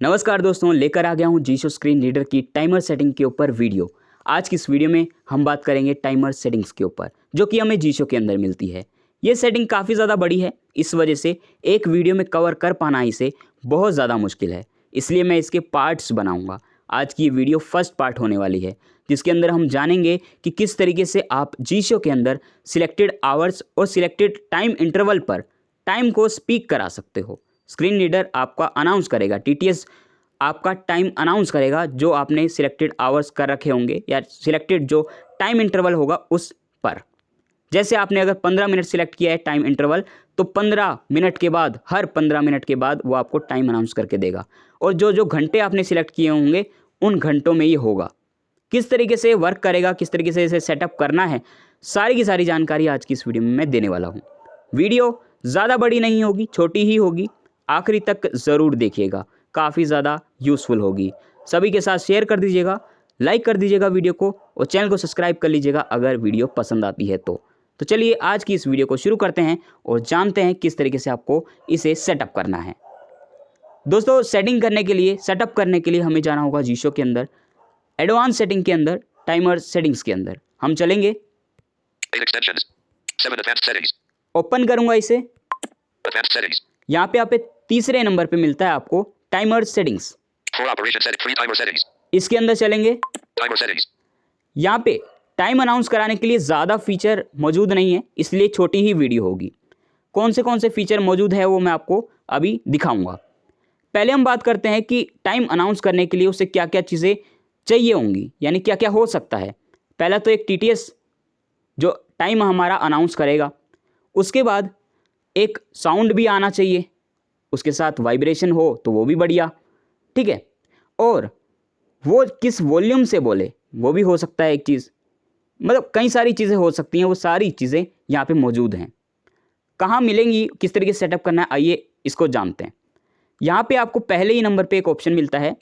नमस्कार दोस्तों, लेकर आ गया हूँ जीशो स्क्रीन रीडर की टाइमर सेटिंग के ऊपर वीडियो। आज की इस वीडियो में हम बात करेंगे टाइमर सेटिंग्स के ऊपर, जो कि हमें जीशो के अंदर मिलती है। ये सेटिंग काफ़ी ज़्यादा बड़ी है, इस वजह से एक वीडियो में कवर कर पाना इसे बहुत ज़्यादा मुश्किल है। इसलिए मैं इसके पार्ट्स बनाऊँगा। आज की ये वीडियो फर्स्ट पार्ट होने वाली है, जिसके अंदर हम जानेंगे कि किस तरीके से आप जीशो के अंदर सिलेक्टेड आवर्स और सिलेक्टेड टाइम इंटरवल पर टाइम को स्पीक करा सकते हो। स्क्रीन रीडर आपका अनाउंस करेगा, टीटीएस आपका टाइम अनाउंस करेगा जो आपने सिलेक्टेड आवर्स कर रखे होंगे या सिलेक्टेड जो टाइम इंटरवल होगा उस पर। जैसे आपने अगर 15 मिनट सिलेक्ट किया है टाइम इंटरवल, तो 15 मिनट के बाद, हर 15 मिनट के बाद वो आपको टाइम अनाउंस करके देगा। और जो जो घंटे आपने सिलेक्ट किए होंगे उन घंटों में ये होगा। किस तरीके से वर्क करेगा, किस तरीके से इसे सेटअप करना है, सारी की सारी जानकारी आज की इस वीडियो में मैं देने वाला हूँ। वीडियो ज़्यादा बड़ी नहीं होगी, छोटी ही होगी। आखिरी तक ज़रूर देखिएगा, काफ़ी ज़्यादा यूज़फुल होगी। सभी के साथ शेयर कर दीजिएगा, लाइक कर दीजिएगा वीडियो को और चैनल को सब्सक्राइब कर लीजिएगा अगर वीडियो पसंद आती है तो चलिए आज की इस वीडियो को शुरू करते हैं और जानते हैं किस तरीके से आपको इसे सेटअप करना है। दोस्तों, सेटिंग करने के लिए, सेटअप करने के लिए हमें जाना होगा जीशो के अंदर, एडवांस सेटिंग के अंदर, टाइमर सेटिंग्स के अंदर हम चलेंगे। ओपन करूंगा इसे। यहाँ पे आप तीसरे नंबर पे मिलता है आपको टाइमर सेटिंग्स। इसके अंदर चलेंगे। यहाँ पे टाइम अनाउंस कराने के लिए ज़्यादा फीचर मौजूद नहीं है, इसलिए छोटी ही वीडियो होगी। कौन से फीचर मौजूद है वो मैं आपको अभी दिखाऊंगा। पहले हम बात करते हैं कि टाइम अनाउंस करने के लिए उसे क्या क्या चीज़ें चाहिए होंगी, यानी क्या क्या हो सकता है। पहला तो एक टीटीएस जो टाइम हमारा अनाउंस करेगा, उसके बाद एक साउंड भी आना चाहिए, उसके साथ वाइब्रेशन हो तो वो भी बढ़िया, ठीक है। और वो किस वॉल्यूम से बोले वो भी हो सकता है एक चीज़। मतलब कई सारी चीज़ें हो सकती हैं, वो सारी चीज़ें यहाँ पे मौजूद हैं। कहाँ मिलेंगी, किस तरीके से सेटअप करना है, आइए इसको जानते हैं। यहाँ पे आपको पहले ही नंबर पे एक ऑप्शन मिलता है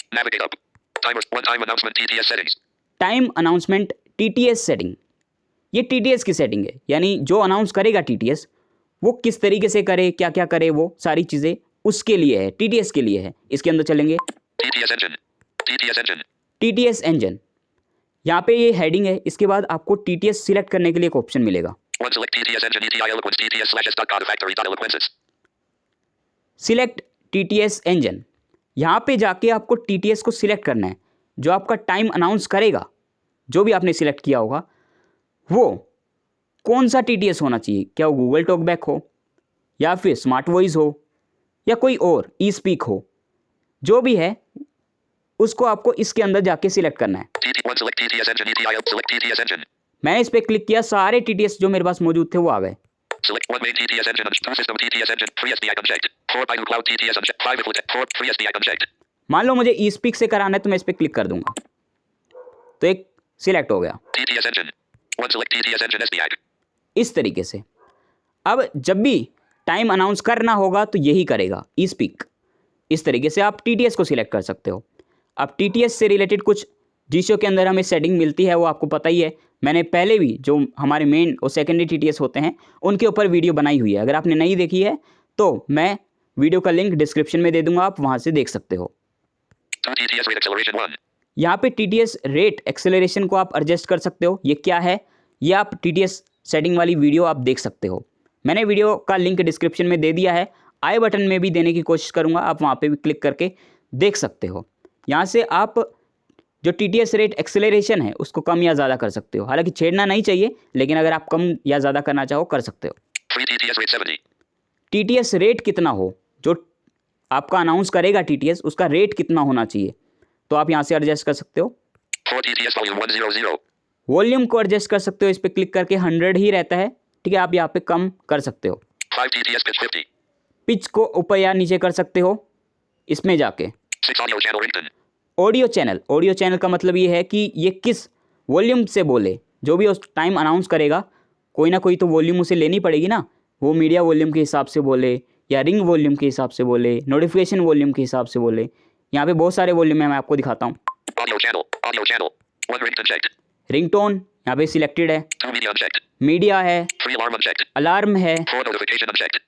टाइम अनाउंसमेंट टीटीएस सेटिंग। ये टीटीएस की सेटिंग है, यानी जो अनाउंस करेगा टीटीएस वो किस तरीके से करे, क्या क्या करे, वो सारी चीज़ें उसके लिए है, टीटीएस के लिए है। इसके अंदर चलेंगे। टीटीएस इंजन, यहाँ पे ये हेडिंग है। इसके बाद आपको टीटीएस सिलेक्ट करने के लिए एक ऑप्शन मिलेगा, सिलेक्ट टीटीएस इंजन। यहाँ पे जाके आपको टीटीएस को सिलेक्ट करना है जो आपका टाइम अनाउंस करेगा। जो भी आपने सिलेक्ट किया होगा वो कौन सा टीटीएस होना चाहिए, क्या वो गूगल टॉकबैक हो या फिर स्मार्ट वॉइस हो या कोई और ई स्पीक हो, जो भी है उसको आपको इसके अंदर जाके सिलेक्ट करना है। मैंने इस पर क्लिक किया, सारे टीटीएस जो मेरे पास मौजूद थे वो आ गए। मान लो मुझे ई स्पीक से कराना है तो मैं इस पर क्लिक कर दूंगा तो एक सिलेक्ट हो गया। इस तरीके से अब जब भी टाइम अनाउंस करना होगा तो यही करेगा, ई स्पीक। इस तरीके से आप टीटीएस को सिलेक्ट कर सकते हो। अब टीटीएस से रिलेटेड कुछ जीशो के अंदर हमें सेटिंग मिलती है, वो आपको पता ही है। मैंने पहले भी जो हमारे मेन और सेकेंडरी टीटीएस होते हैं उनके ऊपर वीडियो बनाई हुई है। अगर आपने नहीं देखी है तो मैं वीडियो का लिंक डिस्क्रिप्शन में दे दूंगा, आप वहाँ से देख सकते हो। यहाँ पे टीटीएस रेट एक्सेलरेशन को आप एडजस्ट कर सकते हो। ये क्या है, ये आप टीटीएस सेटिंग वाली वीडियो आप देख सकते हो। मैंने वीडियो का लिंक डिस्क्रिप्शन में दे दिया है, आई बटन में भी देने की कोशिश करूँगा, आप वहाँ पे भी क्लिक करके देख सकते हो। यहाँ से आप जो टीटीएस रेट एक्सेलरेशन है उसको कम या ज़्यादा कर सकते हो। हालांकि छेड़ना नहीं चाहिए, लेकिन अगर आप कम या ज़्यादा करना चाहो कर सकते हो। टीटीएस रेट कितना हो, जो आपका अनाउंस करेगा टीटीएस उसका रेट कितना होना चाहिए, तो आप यहाँ से एडजस्ट कर सकते हो। वॉल्यूम को एडजस्ट कर सकते हो, इस पर क्लिक करके 100 ही रहता है, ठीक है। आप यहाँ पे कम कर सकते हो। पिच को ऊपर या नीचे कर सकते हो इसमें जाके। ऑडियो चैनल का मतलब ये है कि ये किस वॉल्यूम से बोले। जो भी उस टाइम अनाउंस करेगा कोई ना कोई तो वॉल्यूम उसे लेनी पड़ेगी ना, वो मीडिया वॉल्यूम के हिसाब से बोले या रिंग वॉल्यूम के हिसाब से बोले, नोटिफिकेशन वॉल्यूम के हिसाब से बोले। यहाँ पे बहुत सारे वॉल्यूम है, मैं आपको दिखाता हूँ। रिंगटोन यहाँ पे सिलेक्टेड है, मीडिया है, अलार्म है,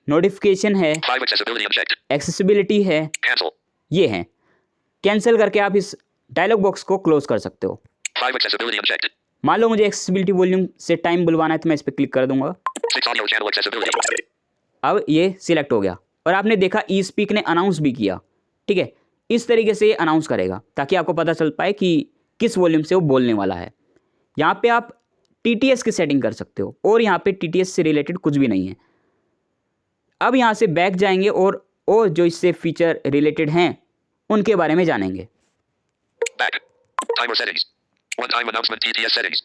नोटिफिकेशन है, एक्सेसिबिलिटी है, ये हैं। कैंसिल करके आप इस डायलॉग बॉक्स को क्लोज कर सकते हो। 5 accessibility unchecked. मान लो मुझे एक्सेसिबिलिटी वॉल्यूम से टाइम बुलवाना है तो मैं इस पर क्लिक कर दूंगा। 6 audio channel accessibility. अब ये सिलेक्ट हो गया और आपने देखा ई स्पीक ने अनाउंस भी किया। ठीक है, इस तरीके से ये अनाउंस करेगा ताकि आपको पता चल पाए कि किस वॉल्यूम से वो बोलने वाला है। यहाँ पे आप TTS की सेटिंग कर सकते हो और यहाँ पे TTS से रिलेटेड कुछ भी नहीं है। अब यहाँ से बैक जाएंगे और जो इससे फीचर रिलेटेड हैं उनके बारे में जानेंगे। Back. Timer settings. One time announcement TTS settings.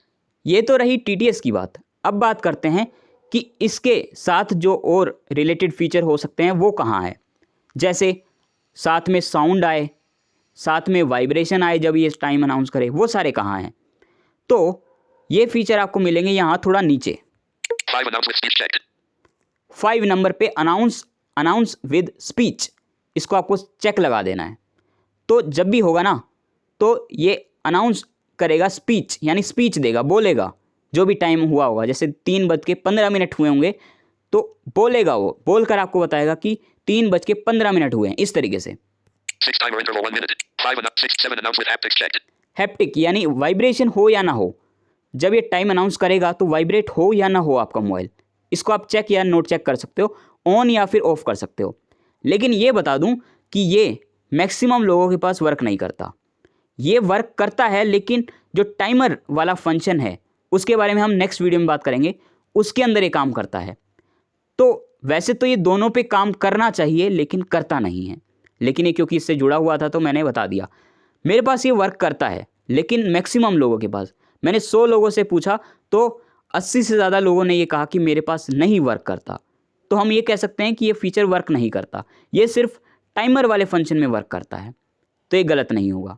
ये तो रही TTS की बात। अब बात करते हैं कि इसके साथ जो और रिलेटेड फीचर हो सकते हैं वो कहाँ है। जैसे साथ में साउंड आए, साथ में वाइब्रेशन आए जब ये टाइम अनाउंस करे, वो सारे कहाँ हैं। तो ये फीचर आपको मिलेंगे यहाँ थोड़ा नीचे। 5 announce with speech checked. 5 number पे अनाउंस विद स्पीच, इसको आपको चेक लगा देना है। तो जब भी होगा ना तो ये अनाउंस करेगा स्पीच, यानी स्पीच देगा, बोलेगा जो भी टाइम हुआ होगा। जैसे 3:15 हुए होंगे तो बोलेगा, वो बोलकर आपको बताएगा कि 3:15 हुए हैं, इस तरीके से। 6 timer interval 1 minute. 5 announce 6 7 announce with haptics checked. Haptic यानी वाइब्रेशन हो या ना हो, जब ये टाइम अनाउंस करेगा तो वाइब्रेट हो या ना हो आपका मोबाइल, इसको आप चेक या नोट चेक कर सकते हो, ऑन या फिर ऑफ कर सकते हो। लेकिन ये बता दूं कि ये मैक्सिमम लोगों के पास वर्क नहीं करता। ये वर्क करता है लेकिन जो टाइमर वाला फंक्शन है उसके बारे में हम नेक्स्ट वीडियो में बात करेंगे, उसके अंदर ये काम करता है। तो वैसे तो ये दोनों पे काम करना चाहिए लेकिन करता नहीं है, लेकिन ये क्योंकि इससे जुड़ा हुआ था तो मैंने बता दिया। मेरे पास ये वर्क करता है लेकिन मैक्सिमम लोगों के पास, मैंने 100 लोगों से पूछा तो 80 से ज़्यादा लोगों ने ये कहा कि मेरे पास नहीं वर्क करता। तो हम ये कह सकते हैं कि ये फीचर वर्क नहीं करता, ये सिर्फ टाइमर वाले फंक्शन में वर्क करता है, तो ये गलत नहीं होगा।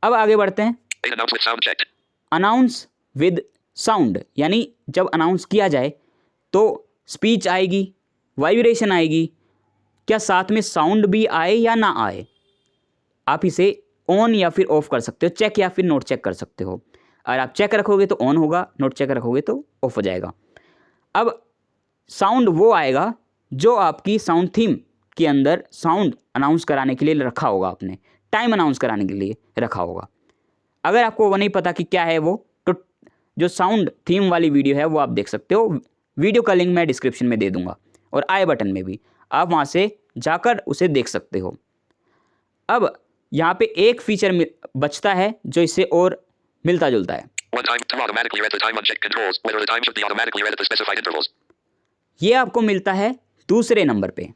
अब आगे बढ़ते हैं। 8 announce with sound checked. Announce with sound, यानी जब अनाउंस किया जाए तो स्पीच आएगी, वाइब्रेशन आएगी, क्या साथ में साउंड भी आए या ना आए, आप इसे ऑन या फिर ऑफ कर सकते हो, चेक या फिर नोट चेक कर सकते हो। अगर आप चेक रखोगे तो ऑन होगा, नोट चेक रखोगे तो ऑफ हो जाएगा। अब साउंड वो आएगा जो आपकी साउंड थीम के अंदर साउंड अनाउंस कराने के लिए रखा होगा, आपने टाइम अनाउंस कराने के लिए रखा होगा। अगर आपको वो नहीं पता कि क्या है वो, तो जो साउंड थीम वाली वीडियो है वो आप देख सकते हो, वीडियो का लिंक मैं डिस्क्रिप्शन में दे दूंगा और आई बटन में भी, आप वहाँ से जाकर उसे देख सकते हो। अब यहाँ पे एक फीचर बचता है जो इससे और मिलता जुलता है। One time to automatically read the time unchecked controls whether the time should be automatically read at the specified intervals. ये आपको मिलता है दूसरे नंबर पे।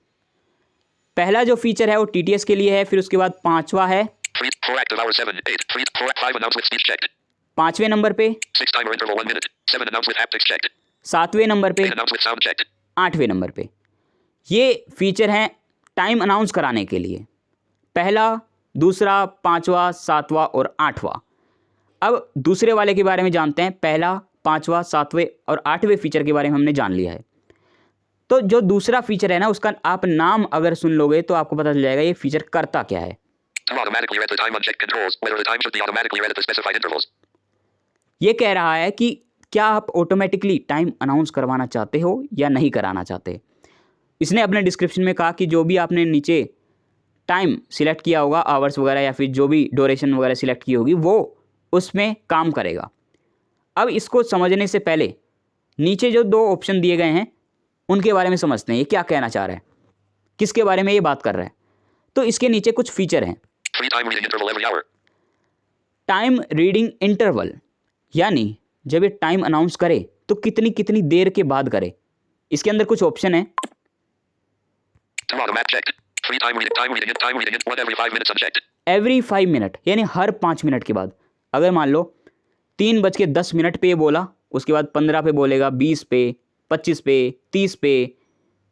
पहला जो फीचर है वो TTS के लिए है, फिर उसके बाद पांचवा है 4 active hour 7 8 3 4 5 announce with speech checked. पांचवें नंबर पे, 6 timer interval 1 minute. 7 announce with haptics checked. सातवें नंबर पे, 8 announce with sound checked. आठवें नंबर पे। ये फीचर हैं टाइम अनाउंस कराने के लिए, पहला, दूसरा, पांचवा, सातवां और आठवां। अब दूसरे वाले के बारे में जानते हैं। पहला, पांचवा, सातवें और आठवें फीचर के बारे में हमने जान लिया है। तो जो दूसरा फीचर है ना, उसका आप नाम अगर सुन लोगे तो आपको पता चल जाएगा ये फीचर करता क्या है। To automatically read the time unchecked controls whether the time should be automatically read at the specified intervals. ये कह रहा है कि क्या आप ऑटोमेटिकली टाइम अनाउंस करवाना चाहते हो या नहीं कराना चाहते। इसने अपने डिस्क्रिप्शन में कहा कि जो भी आपने नीचे टाइम सिलेक्ट किया होगा, आवर्स वगैरह या फिर जो भी ड्यूरेशन वगैरह सिलेक्ट की होगी, वो उसमें काम करेगा। अब इसको समझने से पहले नीचे जो दो ऑप्शन दिए गए हैं उनके बारे में समझते हैं, ये क्या कहना चाह रहा है, किसके बारे में ये बात कर रहा है। तो इसके नीचे कुछ फीचर हैं। Free time reading interval every hour. Time reading interval, यानी जब ये टाइम अनाउंस करे तो कितनी कितनी देर के बाद करे। इसके अंदर कुछ ऑप्शन है। To automatic checked. Free time reading it 1 every 5 minutes unchecked. Every 5 minute, यानी हर 5 मिनट के बाद। अगर मान लो 3:10 पे ये बोला, उसके बाद 15 पे बोलेगा, 20 पे, 25 पे, 30 पे,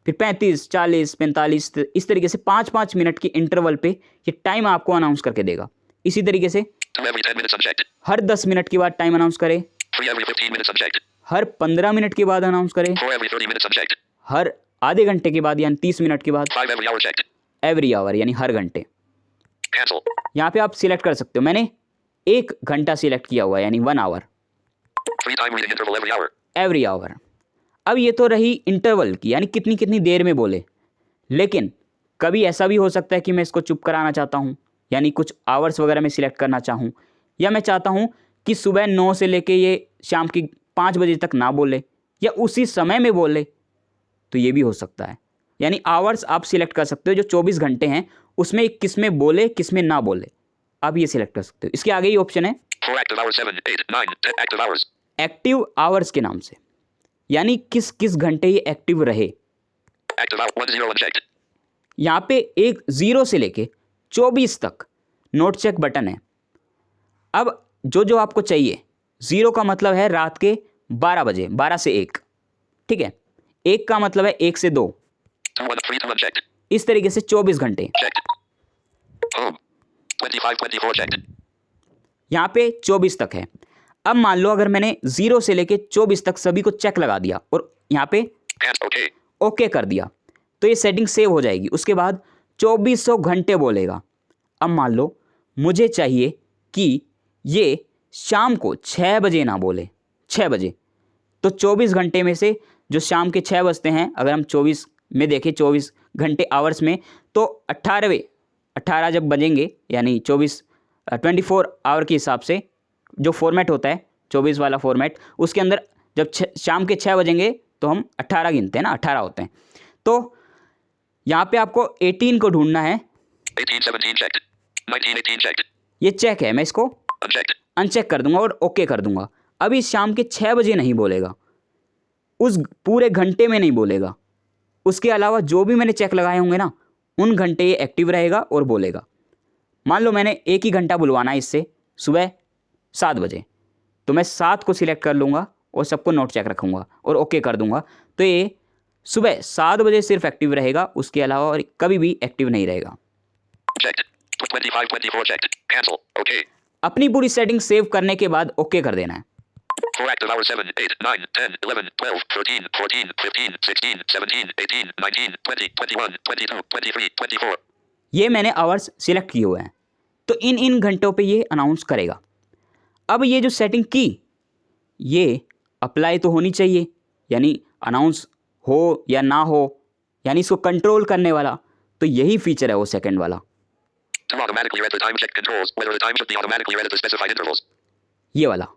फिर 35, 40, 45, इस तरीके से 5-5 मिनट के इंटरवल पे ये टाइम आपको अनाउंस करके देगा। इसी तरीके से 2 every 10 minutes unchecked. हर 10 मिनट के बाद टाइम अनाउंस करे, 3 every 15 minutes unchecked. हर 15 मिनट के बाद अनाउंस करे, 4 every 30 minutes unchecked. हर आधे घंटे के बाद यानी 30 मिनट के बाद, 5 every hour checked. Every hour यानी हर घंटे। Cancel. यहाँ पे आप सिलेक्ट कर सकते हो। मैंने 1 घंटा सिलेक्ट किया हुआ है यानी 1 hour, Free time reading interval every hour. Every hour. अब ये तो रही इंटरवल की, यानी कितनी कितनी देर में बोले। लेकिन कभी ऐसा भी हो सकता है कि मैं इसको चुप कराना चाहता हूँ यानी कुछ आवर्स वगैरह मैं सिलेक्ट करना चाहूँ, या मैं चाहता हूँ कि सुबह 9 से लेके ये शाम की 5 बजे तक ना बोले या उसी समय में बोले, तो ये भी हो सकता है। यानी आवर्स आप सिलेक्ट कर सकते हो, जो 24 घंटे हैं उसमें किस में बोले किस में ना बोले, आप ये सिलेक्ट कर सकते हो। इसके आगे ही ऑप्शन है 4 active hours, 7, 8, 9, 10 active hours. Active hours के नाम से, यानी किस किस घंटे ये एक्टिव रहे। Active hour 1 0 unchecked. यहाँ पे एक 0 से लेके 24 तक नोट चेक बटन है। अब जो आपको चाहिए, 0 का मतलब है रात के 12 बजे, 12 से 1, ठीक है। 1 का मतलब है 1 से 2, 2 1 3 2 unchecked. इस तरीके से 24 घंटे। Checked. Home. 25 24 checked. यहाँ पे 24 तक है। अब मान लो अगर मैंने 0 से लेके 24 तक सभी को चेक लगा दिया और यहाँ पे Okay. ओके कर दिया, तो ये सेटिंग सेव हो जाएगी। उसके बाद 2400 घंटे बोलेगा। अब मान लो मुझे चाहिए कि ये शाम को 6 बजे ना बोले, 6 बजे, तो 24 घंटे में से जो शाम के 6 बजते हैं, अगर हम 24 में देखें, 24 घंटे आवर्स में, तो 18 जब बजेंगे, यानी 24 आवर के हिसाब से जो फॉर्मेट होता है 24 वाला फॉर्मेट, उसके अंदर जब शाम के 6 बजेंगे तो हम 18 गिनते हैं ना, 18 होते हैं। तो यहाँ पे आपको 18 को ढूंढना है। 18 17 checked. 19 18 checked. ये चेक है, मैं इसको Unchecked. अनचेक कर दूंगा और ओके कर दूंगा। अभी शाम के 6 बजे नहीं बोलेगा, उस पूरे घंटे में नहीं बोलेगा। उसके अलावा जो भी मैंने चेक लगाए होंगे ना, उन घंटे ये एक्टिव रहेगा और बोलेगा। मान लो मैंने एक ही घंटा बुलवाना है इससे, सुबह 7 बजे, तो मैं 7 को सिलेक्ट कर लूँगा और सबको नोट चेक रखूँगा और ओके कर दूँगा। तो ये सुबह 7 बजे सिर्फ एक्टिव रहेगा, उसके अलावा और कभी भी एक्टिव नहीं रहेगा। Checked. 25 24 checked. Cancel. Okay. अपनी पूरी सेटिंग सेव करने के बाद ओके कर देना है। 4 active hours, 7 8 9 10 11 12 13 14 15 16 17 18 19 20 21 22 23 24. ये मैंने आवर्स सिलेक्ट किए हुए हैं, तो इन घंटों पे ये अनाउंस करेगा। अब ये जो सेटिंग की, ये अप्लाई तो होनी चाहिए, यानी अनाउंस हो या ना हो, यानी इसको कंट्रोल करने वाला, तो यही फीचर है वो सेकंड वाला। To automatically read the time check controls whether the time should be automatically read at the specified intervals. ये वाला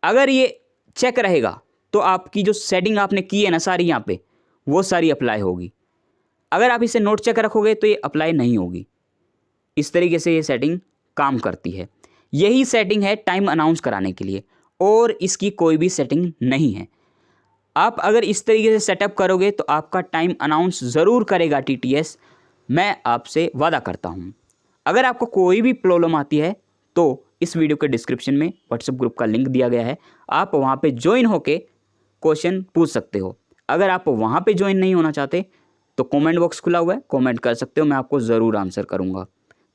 अगर ये चेक रहेगा तो आपकी जो सेटिंग आपने की है ना सारी यहाँ पे, वो सारी अप्लाई होगी। अगर आप इसे नोट चेक रखोगे तो ये अप्लाई नहीं होगी। इस तरीके से ये सेटिंग काम करती है। यही सेटिंग है टाइम अनाउंस कराने के लिए, और इसकी कोई भी सेटिंग नहीं है। आप अगर इस तरीके से सेटअप करोगे तो आपका टाइम अनाउंस ज़रूर करेगा TTS, मैं आपसे वादा करता हूँ। अगर आपको कोई भी प्रॉब्लम आती है तो इस वीडियो के डिस्क्रिप्शन में व्हाट्सएप ग्रुप का लिंक दिया गया है, आप वहाँ पे ज्वाइन होके क्वेश्चन पूछ सकते हो। अगर आप वहाँ पे ज्वाइन नहीं होना चाहते तो कमेंट बॉक्स खुला हुआ है, कमेंट कर सकते हो, मैं आपको ज़रूर आंसर करूँगा।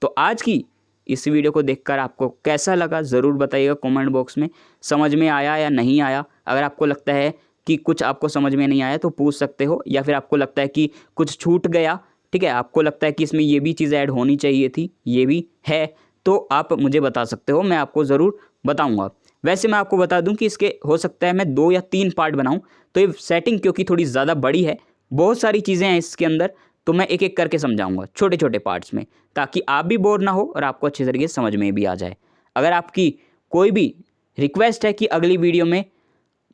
तो आज की इस वीडियो को देखकर आपको कैसा लगा ज़रूर बताइएगा कमेंट बॉक्स में। समझ में आया या नहीं आया? अगर आपको लगता है कि कुछ आपको समझ में नहीं आया तो पूछ सकते हो, या फिर आपको लगता है कि कुछ छूट गया, ठीक है, आपको लगता है कि इसमें ये भी चीज़ ऐड होनी चाहिए थी, ये भी है, तो आप मुझे बता सकते हो, मैं आपको ज़रूर बताऊंगा। वैसे मैं आपको बता दूं कि इसके हो सकता है मैं 2 या 3 पार्ट बनाऊं, तो ये सेटिंग क्योंकि थोड़ी ज़्यादा बड़ी है, बहुत सारी चीज़ें हैं इसके अंदर, तो मैं एक एक करके समझाऊंगा छोटे छोटे पार्ट्स में, ताकि आप भी बोर ना हो और आपको अच्छे तरीके से समझ में भी आ जाए। अगर आपकी कोई भी रिक्वेस्ट है कि अगली वीडियो में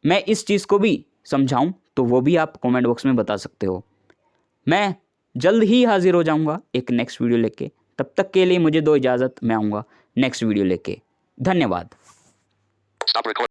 मैं इस चीज़ को भी समझाऊं, तो वो भी आप कमेंट बॉक्स में बता सकते हो। मैं जल्द ही हाजिर हो जाऊंगा एक नेक्स्ट वीडियो लेके। तब तक के लिए मुझे दो इजाज़त, मैं आऊँगा नेक्स्ट वीडियो लेके। धन्यवाद। Stop recording.